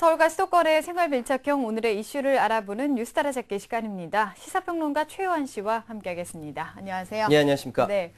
서울과 수도권의 생활 밀착형 오늘의 이슈를 알아보는 뉴스 따라잡기 시간입니다. 시사평론가 최요한 씨와 함께하겠습니다. 안녕하세요. 네, 안녕하십니까. 네.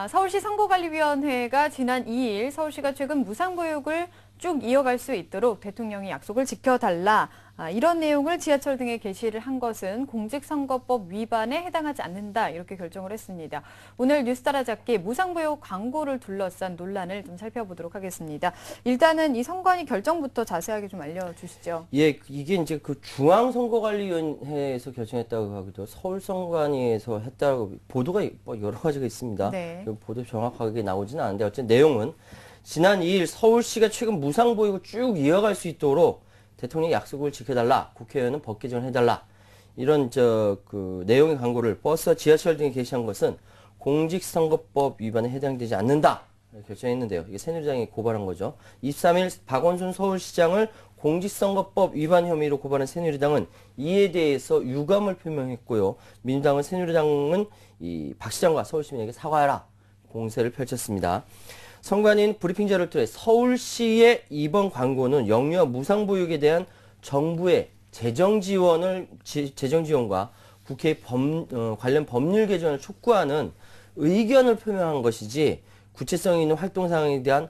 서울시 선거관리위원회가 지난 2일 서울시가 최근 무상보육을 쭉 이어갈 수 있도록 대통령이 약속을 지켜달라. 이런 내용을 지하철 등에 게시를 한 것은 공직선거법 위반에 해당하지 않는다. 이렇게 결정을 했습니다. 오늘 뉴스 따라잡기 무상보육 광고를 둘러싼 논란을 좀 살펴보도록 하겠습니다. 일단은 이 선관위 결정부터 자세하게 좀 알려주시죠. 예, 이게 이제 그 중앙선거관리위원회에서 결정했다고 하기도 서울선관위에서 했다고 보도가 뭐 여러 가지가 있습니다. 네. 보도 정확하게 나오지는 않은데 어쨌든 내용은 지난 2일 서울시가 최근 무상보육을 쭉 이어갈 수 있도록 대통령이 약속을 지켜달라. 국회의원은 법 개정을 해달라. 이런 내용의 광고를 버스와 지하철 등에 게시한 것은 공직선거법 위반에 해당되지 않는다. 결정했는데요. 이게 새누리당이 고발한 거죠. 23일 박원순 서울시장을 공직선거법 위반 혐의로 고발한 새누리당은 이에 대해서 유감을 표명했고요. 민주당은 새누리당은 이 박 시장과 서울시민에게 사과하라 공세를 펼쳤습니다. 선관위는 브리핑 자료를 통해 서울시의 이번 광고는 영유아 무상보육에 대한 정부의 재정 지원과 국회의 관련 법률 개정을 촉구하는 의견을 표명한 것이지 구체성 있는 활동 사항에 대한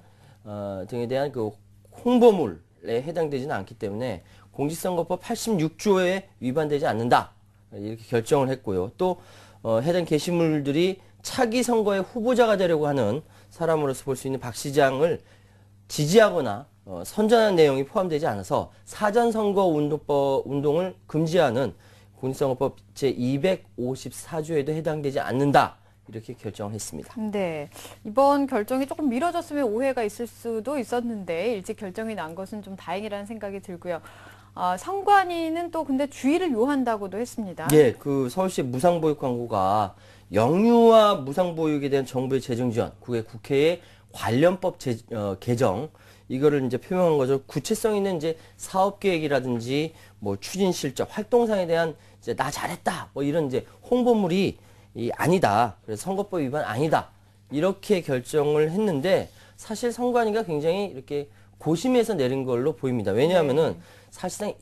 등에 대한 그 홍보물에 해당되지는 않기 때문에 공직선거법 86조에 위반되지 않는다 이렇게 결정을 했고요. 또 해당 게시물들이 차기 선거의 후보자가 되려고 하는 사람으로서 볼 수 있는 박 시장을 지지하거나 선전한 내용이 포함되지 않아서 사전선거 운동을 금지하는 공직선거법 제254조에도 해당되지 않는다. 이렇게 결정을 했습니다. 네. 이번 결정이 조금 미뤄졌으면 오해가 있을 수도 있었는데 일찍 결정이 난 것은 좀 다행이라는 생각이 들고요. 선관위는 또 근데 주의를 요한다고도 했습니다. 예, 그 서울시 무상보육 광고가 영유아 무상보육에 대한 정부의 재정 지원, 국회의 관련법 개정, 이거를 이제 표명한 거죠. 구체성 있는 이제 사업 계획이라든지 뭐 추진 실적, 활동상에 대한 이제 나 잘했다, 뭐 이런 이제 홍보물이 아니다. 그래서 선거법 위반 아니다. 이렇게 결정을 했는데 사실 선관위가 굉장히 이렇게 고심해서 내린 걸로 보입니다. 왜냐하면은 사실상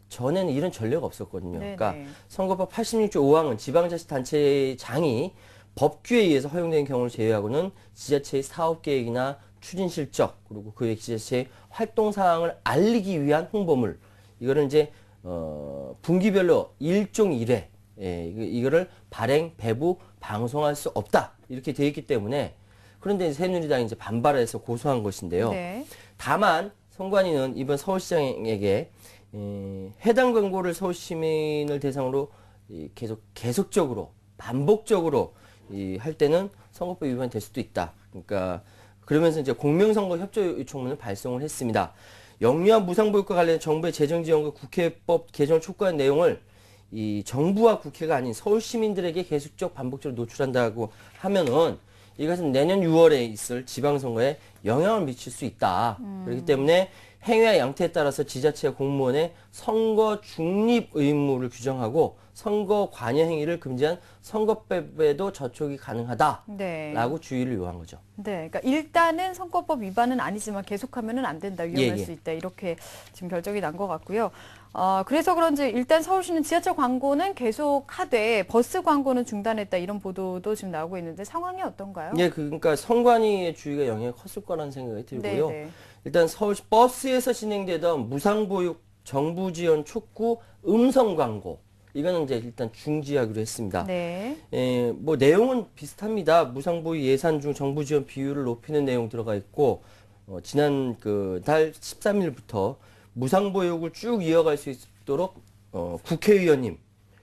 전에는 이런 전례가 없었거든요. 그러니까 선거법 86조 5항은 지방자치단체장이 법규에 의해서 허용되는 경우를 제외하고는 지자체의 사업계획이나 추진실적 그리고 그의 지자체의 활동사항을 알리기 위한 홍보물 이거를 이제 분기별로 1종 1회 이거를 발행, 배부, 방송할 수 없다 이렇게 되어 있기 때문에 그런데 새누리당이 이제 반발해서 고소한 것인데요. 네. 다만 선관위는 이번 서울시장에게 해당 광고를 서울 시민을 대상으로 계속적으로 반복적으로 할 때는 선거법 위반이 될 수도 있다. 그러니까 그러면서 이제 공명선거 협조 요청문을 발송을 했습니다. 영유아 무상보육과 관련해 정부의 재정 지원과 국회법 개정을 촉구한 내용을 이 정부와 국회가 아닌 서울 시민들에게 계속적 반복적으로 노출한다고 하면은 이것은 내년 6월에 있을 지방선거에 영향을 미칠 수 있다. 그렇기 때문에 행위와 양태에 따라서 지자체 공무원의 선거 중립 의무를 규정하고 선거 관여 행위를 금지한 선거법에도 저촉이 가능하다라고 주의를 요한 거죠. 네, 그러니까 일단은 선거법 위반은 아니지만 계속하면은 안 된다, 위험할 수 있다 이렇게 지금 결정이 난 것 같고요. 그래서 그런지 일단 서울시는 지하철 광고는 계속하되 버스 광고는 중단했다 이런 보도도 지금 나오고 있는데 상황이 어떤가요? 예, 그러니까 선관위의 주의가 영향이 컸을 거라는 생각이 들고요. 네네. 일단 서울시 버스에서 진행되던 무상보육 정부 지원 촉구 음성 광고 이거는 이제 일단 중지하기로 했습니다. 네. 뭐 내용은 비슷합니다. 무상보육 예산 중 정부 지원 비율을 높이는 내용 들어가 있고 지난 그 달 13일부터 무상보육을 쭉 이어갈 수 있도록 국회의원님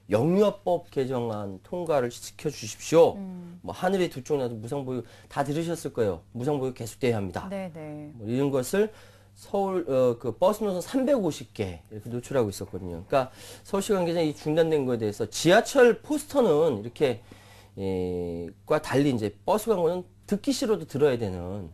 영유아법 개정안 통과를 시켜주십시오. 뭐 하늘의 두 쪽 나도 무상보육 다 들으셨을 거예요. 무상보육 계속돼야 합니다. 네네. 뭐 이런 것을 서울 그 버스 노선 350개 이렇게 노출하고 있었거든요. 그러니까 서울시 관계자는 이 중단된 거에 대해서 지하철 포스터는 이렇게 과 달리 이제 버스 광고는 듣기 싫어도 들어야 되는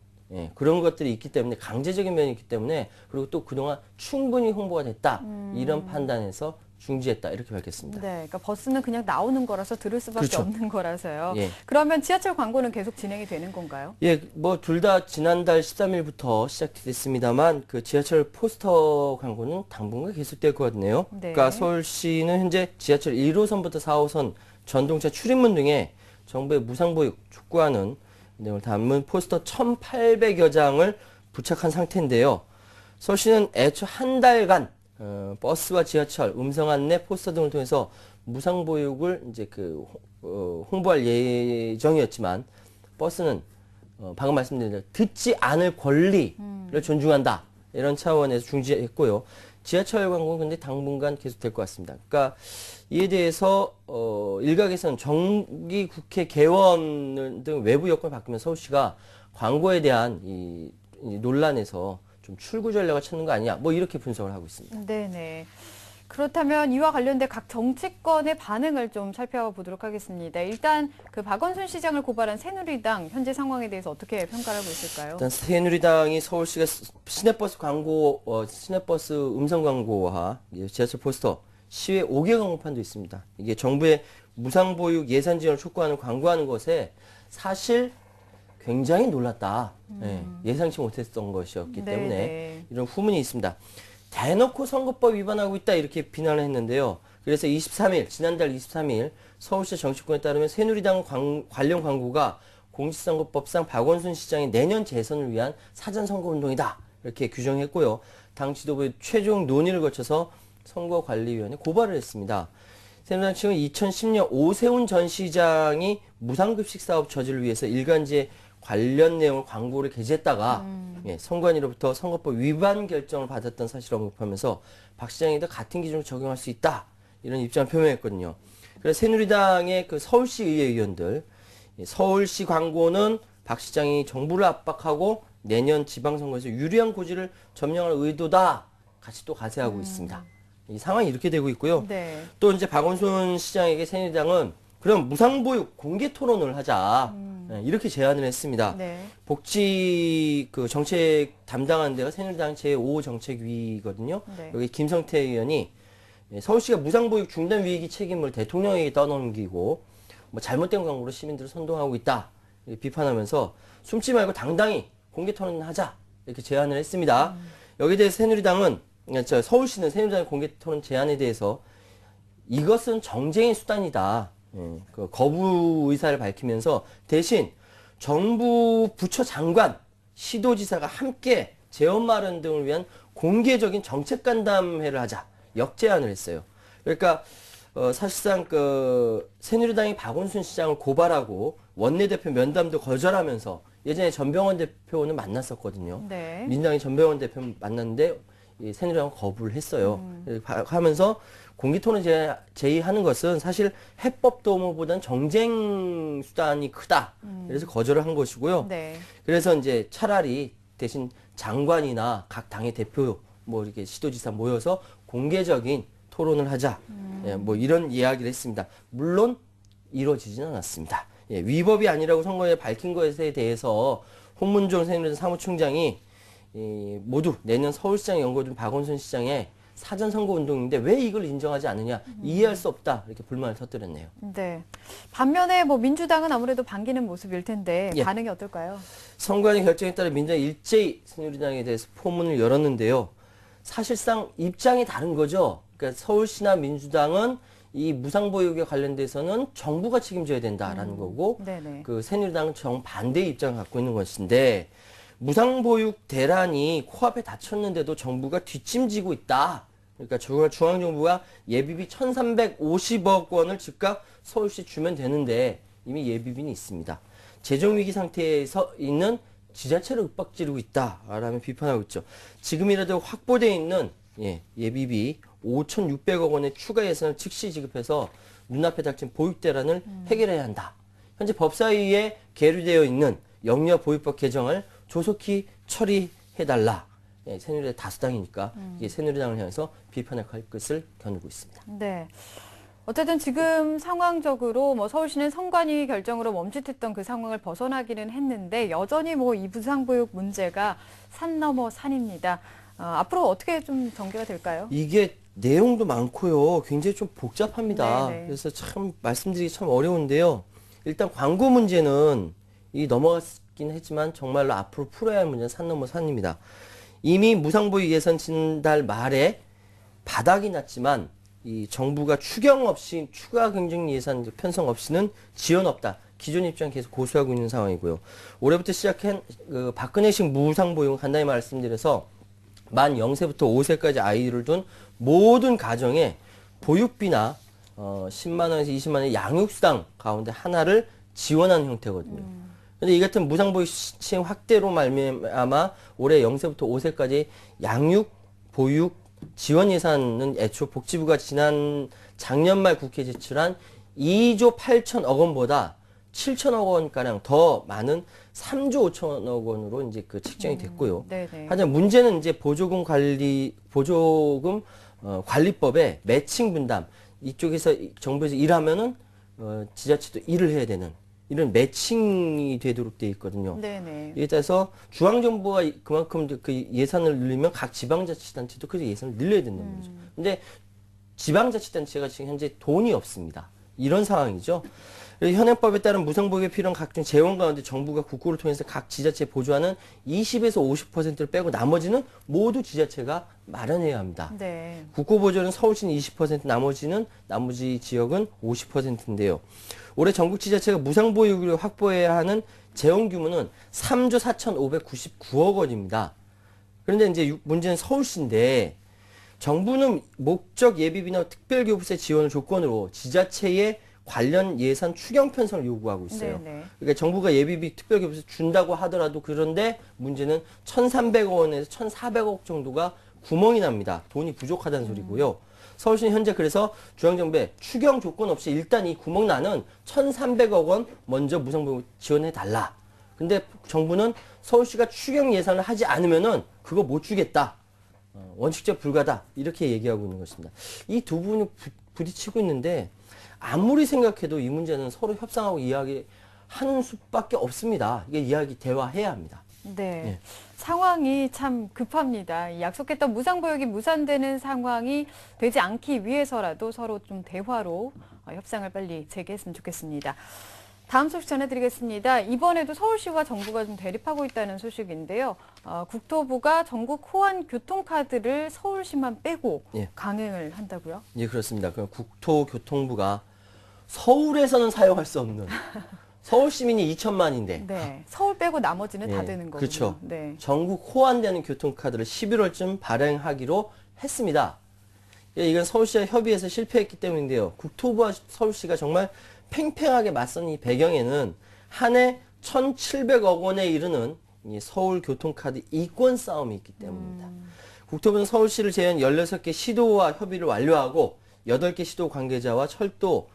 그런 것들이 있기 때문에 강제적인 면이 있기 때문에 그리고 또 그동안 충분히 홍보가 됐다 이런 판단에서 중지했다 이렇게 밝혔습니다. 네, 그러니까 버스는 그냥 나오는 거라서 들을 수밖에 그렇죠. 없는 거라서요. 예. 그러면 지하철 광고는 계속 진행이 되는 건가요? 예, 뭐 둘 다 지난달 13일부터 시작됐습니다만 그 지하철 포스터 광고는 당분간 계속될 것 같네요. 네. 그러니까 서울시는 현재 지하철 1호선부터 4호선 전동차 출입문 등에 정부의 무상보육 촉구하는 내용을 담은 포스터 1,800여 장을 부착한 상태인데요. 서울시는 애초 한 달간 버스와 지하철, 음성 안내, 포스터 등을 통해서 무상보육을 이제 홍보할 예정이었지만 버스는 방금 말씀드린 대로 듣지 않을 권리를 존중한다 이런 차원에서 중지했고요. 지하철 광고는 근데 당분간 계속될 것 같습니다. 그러니까 이에 대해서 일각에서는 정기 국회 개원 등 외부 여건이 바뀌면 서울시가 광고에 대한 이 논란에서 좀 출구 전략을 찾는 거 아니냐 뭐 이렇게 분석을 하고 있습니다. 네네. 그렇다면 이와 관련된 각 정치권의 반응을 좀 살펴보도록 하겠습니다. 일단 그 박원순 시장을 고발한 새누리당 현재 상황에 대해서 어떻게 평가를 하고 있을까요? 일단 새누리당이 서울시가 시내버스 광고, 시내버스 음성 광고와 지하철 포스터, 시외 5개 광고판도 있습니다. 이게 정부의 무상보육 예산 지원을 촉구하는 광고하는 것에 사실 굉장히 놀랐다. 예상치 못했던 것이었기 때문에 네네. 이런 후문이 있습니다. 대놓고 선거법 위반하고 있다 이렇게 비난을 했는데요. 그래서 23일, 지난달 23일 서울시 정치권에 따르면 새누리당 관련 광고가 공직선거법상 박원순 시장의 내년 재선을 위한 사전선거운동이다 이렇게 규정했고요. 당 지도부의 최종 논의를 거쳐서 선거관리위원회에 고발을 했습니다. 새누리당 측은 2010년 오세훈 전 시장이 무상급식 사업 저지를 위해서 일간지에 관련 내용을 광고를 게재했다가 선관위로부터 선거법 위반 결정을 받았던 사실을 언급하면서 박 시장에도 같은 기준을 적용할 수 있다 이런 입장을 표명했거든요. 그래서 새누리당의 그 서울시 의회 의원들 서울시 광고는 박 시장이 정부를 압박하고 내년 지방선거에서 유리한 고지를 점령할 의도다 같이 또 가세하고 있습니다. 이 상황이 이렇게 되고 있고요. 네. 또 이제 박원순 시장에게 새누리당은 그럼 무상보육 공개 토론을 하자 이렇게 제안을 했습니다. 네. 복지 그 정책 담당하는 데가 새누리당 제5정책위거든요. 네. 여기 김성태 의원이 서울시가 무상보육 중단 위기 책임을 대통령에게 떠넘기고 뭐 잘못된 광고로 시민들을 선동하고 있다 이렇게 비판하면서 숨지 말고 당당히 공개 토론을 하자 이렇게 제안을 했습니다. 여기에 대해서 새누리당은 서울시는 새누리당의 공개 토론 제안에 대해서 이것은 정쟁의 수단이다. 그 거부 의사를 밝히면서 대신 정부 부처 장관, 시도지사가 함께 재원 마련 등을 위한 공개적인 정책 간담회를 하자 역제안을 했어요. 그러니까 사실상 그 새누리당이 박원순 시장을 고발하고 원내대표 면담도 거절하면서 예전에 전병헌 대표는 만났었거든요. 네. 민주당이 전병헌 대표 만났는데 새누리당은 거부를 했어요. 하면서 공개토론 제의하는 것은 사실 해법 도모보다는 정쟁 수단이 크다. 그래서 거절을 한 것이고요. 네. 그래서 이제 차라리 대신 장관이나 각 당의 대표 뭐 이렇게 시도지사 모여서 공개적인 토론을 하자. 예, 뭐 이런 이야기를 했습니다. 물론 이루어지지는 않았습니다. 예, 위법이 아니라고 선거에 밝힌 것에 대해서 홍문종 새누리당 사무총장이 모두 내년 서울시장 연고된 박원순 시장의 사전선거운동인데 왜 이걸 인정하지 않느냐 이해할 수 없다 이렇게 불만을 터뜨렸네요. 네. 반면에 뭐 민주당은 아무래도 반기는 모습일 텐데 예. 반응이 어떨까요? 선관위 결정에 따라 민주당이 일제히 새누리당에 대해서 포문을 열었는데요. 사실상 입장이 다른 거죠. 그러니까 서울시나 민주당은 이 무상보육에 관련돼서는 정부가 책임져야 된다라는 거고 네네. 그 새누리당은 정반대의 입장을 갖고 있는 것인데 무상보육 대란이 코앞에 닥쳤는데도 정부가 뒷짐지고 있다. 그러니까 중앙정부가 예비비 1,350억 원을 즉각 서울시 주면 되는데 이미 예비비는 있습니다. 재정위기 상태에서 있는 지자체를 윽박지르고 있다라며 비판하고 있죠. 지금이라도 확보되어 있는 예비비 5,600억 원의 추가 예산을 즉시 지급해서 눈앞에 닥친 보육 대란을 해결해야 한다. 현재 법사위에 계류되어 있는 영유아 보육법 개정을 조속히 처리해달라. 새누리당 다수당이니까 이게 새누리당을 향해서 비판의 칼끝을 겨누고 있습니다. 네. 어쨌든 지금 상황적으로 뭐 서울시는 선관위 결정으로 멈칫했던 그 상황을 벗어나기는 했는데 여전히 뭐 이 무상보육 문제가 산 넘어 산입니다. 앞으로 어떻게 좀 전개가 될까요? 이게 내용도 많고요. 굉장히 좀 복잡합니다. 네네. 그래서 참 말씀드리기 참 어려운데요. 일단 광고 문제는 이 넘어갔긴 했지만 정말로 앞으로 풀어야 할 문제는 산 넘어 산입니다. 이미 무상보유 예산 지난달 말에 바닥이 났지만 이 정부가 추경 없이 추가 경정 예산 편성 없이는 지원 없다. 기존 입장 계속 고수하고 있는 상황이고요. 올해부터 시작한 그 박근혜식 무상보육 간단히 말씀드려서 만 0세부터 5세까지 아이를 둔 모든 가정에 보육비나 10만 원에서 20만 원의 양육수당 가운데 하나를 지원하는 형태거든요. 근데 이 같은 무상보육 시행 확대로 말미암아 올해 0세부터 5세까지 양육 보육 지원 예산은 애초 복지부가 작년 말 국회에 제출한 2조 8천억 원보다 7천억 원가량 더 많은 3조 5천억 원으로 이제 그 책정이 됐고요. 네네. 하지만 문제는 이제 보조금 관리법의 매칭 분담 이쪽에서 정부에서 일하면은 지자체도 일을 해야 되는 이런 매칭이 되도록 돼 있거든요. 네네. 이에 따라서 중앙정부가 그만큼 그 예산을 늘리면 각 지방자치단체도 그 예산을 늘려야 된다는 거죠. 근데 지방자치단체가 지금 현재 돈이 없습니다. 이런 상황이죠. 현행법에 따른 무상보육에 필요한 각종 재원 가운데 정부가 국고를 통해서 각 지자체에 보조하는 20에서 50%를 빼고 나머지는 모두 지자체가 마련해야 합니다. 네. 국고 보조는 서울시는 20%, 나머지 지역은 50%인데요. 올해 전국 지자체가 무상보육을 확보해야 하는 재원 규모는 3조 4,599억 원입니다. 그런데 이제 문제는 서울시인데 정부는 목적 예비비나 특별교부세 지원을 조건으로 지자체에 관련 예산 추경 편성을 요구하고 있어요. 네네. 그러니까 정부가 예비비 특별교부세 준다고 하더라도 그런데 문제는 1,300억 원에서 1,400억 정도가 구멍이 납니다. 돈이 부족하다는 소리고요. 서울시는 현재 그래서 중앙정부에 추경 조건 없이 일단 이 구멍 나는 1,300억 원 먼저 무상보육 지원해 달라. 근데 정부는 서울시가 추경 예산을 하지 않으면은 그거 못 주겠다. 원칙적 불가다. 이렇게 얘기하고 있는 것입니다. 이 두 분이 부딪히고 있는데 아무리 생각해도 이 문제는 서로 협상하고 이야기하는 수밖에 없습니다. 이게 대화해야 합니다. 네. 예. 상황이 참 급합니다. 약속했던 무상보육이 무산되는 상황이 되지 않기 위해서라도 서로 좀 대화로 협상을 빨리 재개했으면 좋겠습니다. 다음 소식 전해드리겠습니다. 이번에도 서울시와 정부가 좀 대립하고 있다는 소식인데요. 국토부가 전국 호환 교통카드를 서울시만 빼고 예. 강행을 한다고요? 예, 그렇습니다. 그 국토교통부가 서울에서는 사용할 수 없는 서울 시민이 2천만인데 네. 서울 빼고 나머지는 다 예, 되는 거군요. 그렇죠. 네. 전국 호환되는 교통카드를 11월쯤 발행하기로 했습니다. 예, 이건 서울시와 협의해서 실패했기 때문인데요. 국토부와 서울시가 정말 팽팽하게 맞선 이 배경에는 한 해 1,700억 원에 이르는 이 서울 교통카드 이권 싸움이 있기 때문입니다. 국토부는 서울시를 제외한 16개 시도와 협의를 완료하고 8개 시도 관계자와 철도,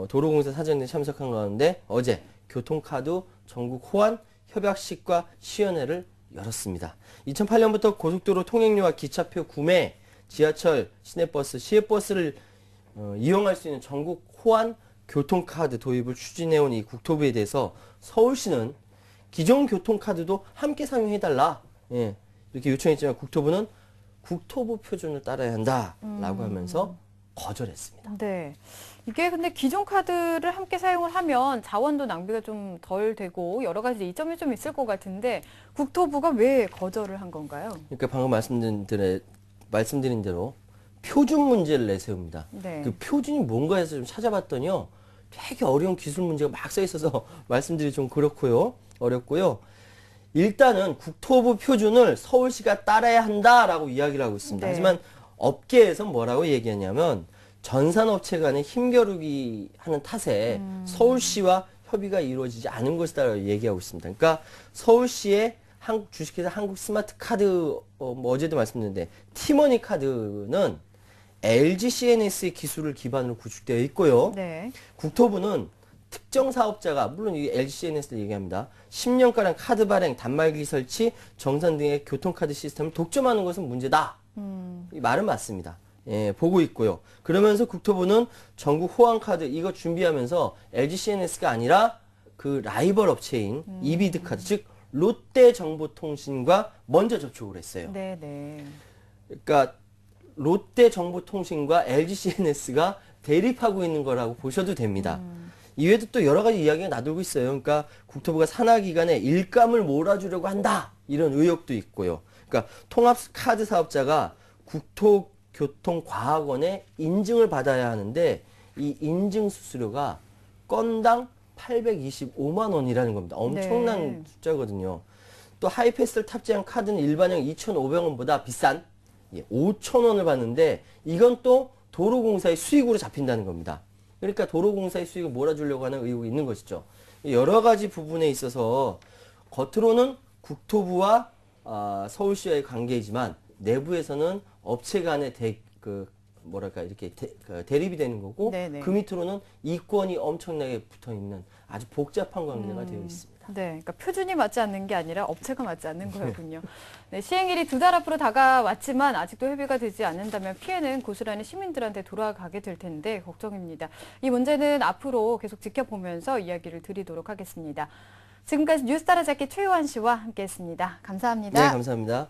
도로공사 사장 등 참석한 가운데 어제 교통카드 전국 호환 협약식과 시연회를 열었습니다. 2008년부터 고속도로 통행료와 기차표 구매, 지하철, 시내버스, 시외버스를 이용할 수 있는 전국 호환 교통카드 도입을 추진해온 이 국토부에 대해서 서울시는 기존 교통카드도 함께 사용해달라. 예, 이렇게 요청했지만 국토부는 국토부 표준을 따라야 한다라고 하면서 거절했습니다. 네. 이게 근데 기존 카드를 함께 사용을 하면 자원도 낭비가 좀 덜 되고 여러 가지 이점이 좀 있을 것 같은데 국토부가 왜 거절을 한 건가요? 그러니까 방금 말씀드린 대로 표준 문제를 내세웁니다. 네. 그 표준이 뭔가 해서 좀 찾아봤더니요. 되게 어려운 기술 문제가 막 써 있어서 말씀드리기 좀 그렇고요. 어렵고요. 일단은 국토부 표준을 서울시가 따라야 한다라고 이야기를 하고 있습니다. 네. 하지만 업계에서 뭐라고 얘기하냐면 전산업체 간의 힘겨루기 하는 탓에 서울시와 협의가 이루어지지 않은 것이다라고 얘기하고 있습니다. 그러니까 서울시의 주식회사 한국 스마트 카드, 어제도 말씀드렸는데, 티머니 카드는 LG CNS의 기술을 기반으로 구축되어 있고요. 네. 국토부는 특정 사업자가, 물론 이 LG CNS를 얘기합니다. 10년가량 카드 발행, 단말기 설치, 정산 등의 교통카드 시스템을 독점하는 것은 문제다. 이 말은 맞습니다. 예, 보고 있고요. 그러면서 국토부는 전국 호환카드 이거 준비하면서 LG CNS가 아니라 그 라이벌 업체인 이비드 카드, 즉 롯데정보통신과 먼저 접촉을 했어요. 네, 네. 그러니까 롯데정보통신과 LGCNS가 대립하고 있는 거라고 보셔도 됩니다. 이외에도 또 여러 가지 이야기가 나돌고 있어요. 그러니까 국토부가 산하기관에 일감을 몰아주려고 한다. 이런 의혹도 있고요. 그러니까 통합카드 사업자가 국토교통과학원의 인증을 받아야 하는데 이 인증 수수료가 건당 825만 원이라는 겁니다. 엄청난 네. 숫자거든요. 또 하이패스를 탑재한 카드는 일반형 2,500원보다 비싼 5,000원을 받는데 이건 또 도로공사의 수익으로 잡힌다는 겁니다. 그러니까 도로공사의 수익을 몰아주려고 하는 의혹이 있는 것이죠. 여러 가지 부분에 있어서 겉으로는 국토부와 서울시와의 관계이지만 내부에서는 업체 간의 대립이 되는 거고 네네. 그 밑으로는 이권이 엄청나게 붙어 있는 아주 복잡한 관계가 되어 있습니다. 네, 그러니까 표준이 맞지 않는 게 아니라 업체가 맞지 않는 거였군요. 네, 시행일이 2달 앞으로 다가왔지만 아직도 협의가 되지 않는다면 피해는 고스란히 시민들한테 돌아가게 될 텐데 걱정입니다. 이 문제는 앞으로 계속 지켜보면서 이야기를 드리도록 하겠습니다. 지금까지 뉴스 따라잡기 최요한 씨와 함께했습니다. 감사합니다. 네, 감사합니다.